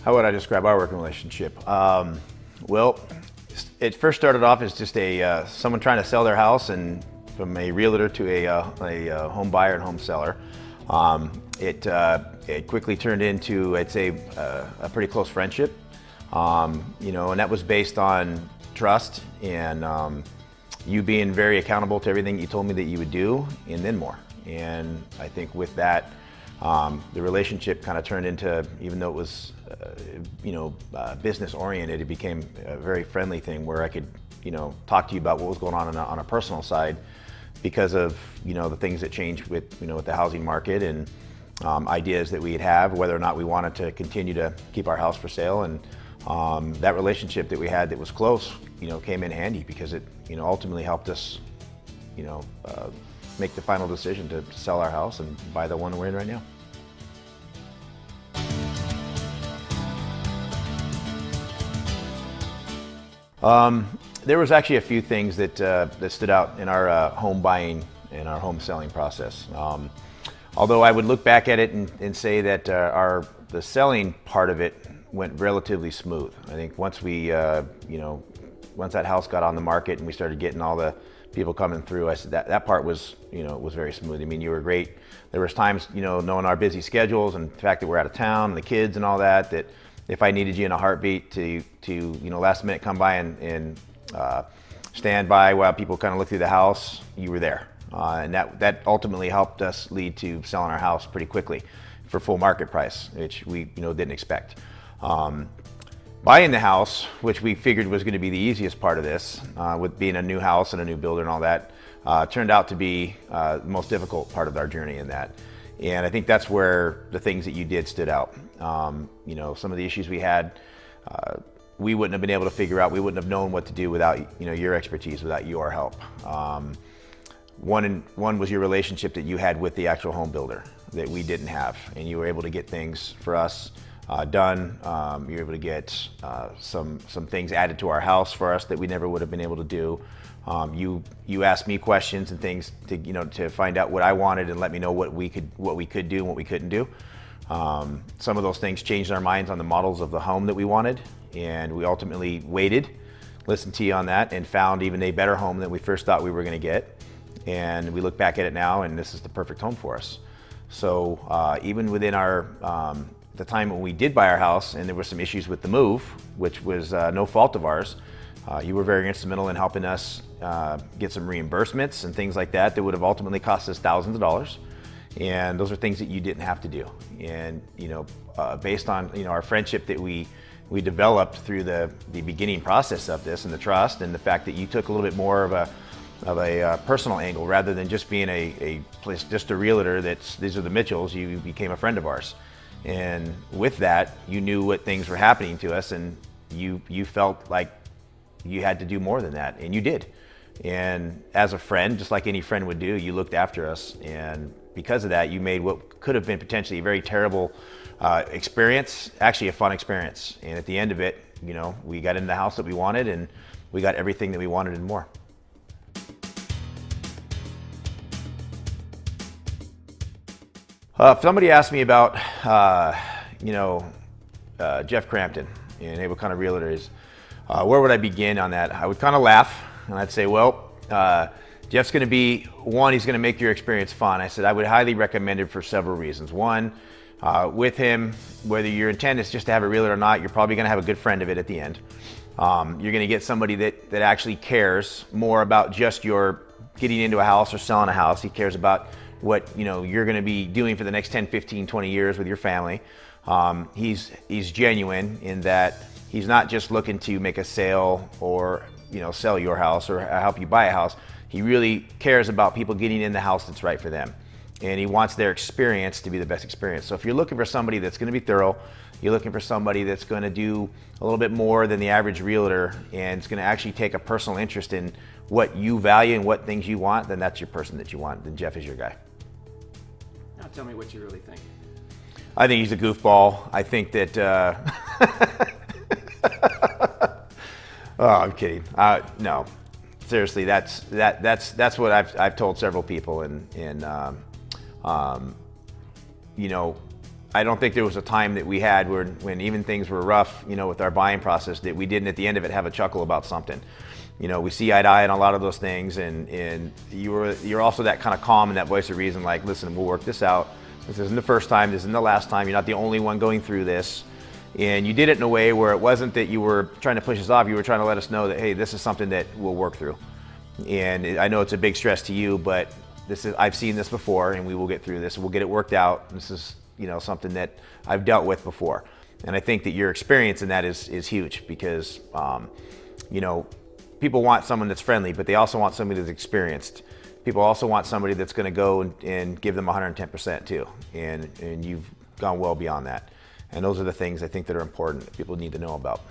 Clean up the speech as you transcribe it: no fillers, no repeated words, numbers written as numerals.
How would I describe our working relationship? Well, it first started off as just someone trying to sell their house, and from a realtor to a home buyer and home seller. It quickly turned into, I'd say, a pretty close friendship. And that was based on trust and you being very accountable to everything you told me that you would do, and then more. And I think with that, the relationship kind of turned into, even though it was, business oriented, it became a very friendly thing where I could, talk to you about what was going on a personal side because of, the things that changed with the housing market and ideas that we'd have, whether or not we wanted to continue to keep our house for sale. And that relationship that we had that was close, came in handy because it, ultimately helped us, make the final decision to sell our house and buy the one we're in right now. There was actually a few things that stood out in our home buying and our home selling process. Although I would look back at it and say that the selling part of it went relatively smooth. I think once once that house got on the market and we started getting all the people coming through, I said that part was, was very smooth. I mean, you were great. There was times, knowing our busy schedules and the fact that we're out of town and the kids and all that if I needed you in a heartbeat to last minute come by and stand by while people kind of look through the house, you were there. And that ultimately helped us lead to selling our house pretty quickly for full market price, which we didn't expect. Buying the house, which we figured was going to be the easiest part of this, with being a new house and a new builder and all that, turned out to be the most difficult part of our journey in that. And I think that's where the things that you did stood out. Some of the issues we had, we wouldn't have been able to figure out. We wouldn't have known what to do without your expertise, without your help. One was your relationship that you had with the actual home builder that we didn't have, and you were able to get things for us done. You were able to get some things added to our house for us that we never would have been able to do. You asked me questions and things to find out what I wanted and let me know what we could do and what we couldn't do. Some of those things changed our minds on the models of the home that we wanted, and we ultimately waited, listened to you on that, and found even a better home than we first thought we were going to get. And we look back at it now, and this is the perfect home for us. So even within the time when we did buy our house and there were some issues with the move, which was no fault of ours, you were very instrumental in helping us get some reimbursements and things like that would have ultimately cost us thousands of dollars. And those are things that you didn't have to do. And based on our friendship that we developed through the beginning process of this, and the trust and the fact that you took a little bit more of a personal angle rather than just being just a realtor these are the Mitchells, you became a friend of ours. And with that, you knew what things were happening to us, and you felt like you had to do more than that, and you did. And as a friend, just like any friend would do, you looked after us, and because of that, you made what could have been potentially a very terrible experience actually a fun experience. And at the end of it, we got into the house that we wanted, and we got everything that we wanted and more. If somebody asked me about, Jeff Crampton and what kind of realtor is, where would I begin on that? I would kind of laugh, and I'd say, well, Jeff's going to be, one, he's going to make your experience fun. I said I would highly recommend it for several reasons. One, with him, whether your intent is just to have a realtor or not, you're probably going to have a good friend of it at the end. You're going to get somebody that actually cares more about just your getting into a house or selling a house. He cares about what you're going to be doing for the next 10, 15, 20 years with your family. He's genuine in that he's not just looking to make a sale or sell your house or help you buy a house. He really cares about people getting in the house that's right for them, and he wants their experience to be the best experience. So if you're looking for somebody that's going to be thorough, you're looking for somebody that's going to do a little bit more than the average realtor, and it's going to actually take a personal interest in what you value and what things you want, then that's your person that you want. Then Jeff is your guy. Now tell me what you really think. I think he's a goofball. I think that. Oh, I'm kidding. No, seriously, that's what I've told several people, and I don't think there was a time that we had when even things were rough, with our buying process, that we didn't at the end of it have a chuckle about something. We see eye to eye on a lot of those things, and you're also that kind of calm and that voice of reason, like, listen, we'll work this out. This isn't the first time, this isn't the last time, you're not the only one going through this. And you did it in a way where it wasn't that you were trying to push us off, you were trying to let us know that, hey, this is something that we'll work through. And I know it's a big stress to you, but I've seen this before, and we will get through this, and we'll get it worked out. This is something that I've dealt with before. And I think that your experience in that is huge, because people want someone that's friendly, but they also want somebody that's experienced. People also want somebody that's going to go and give them 110% too. And you've gone well beyond that. And those are the things I think that are important that people need to know about.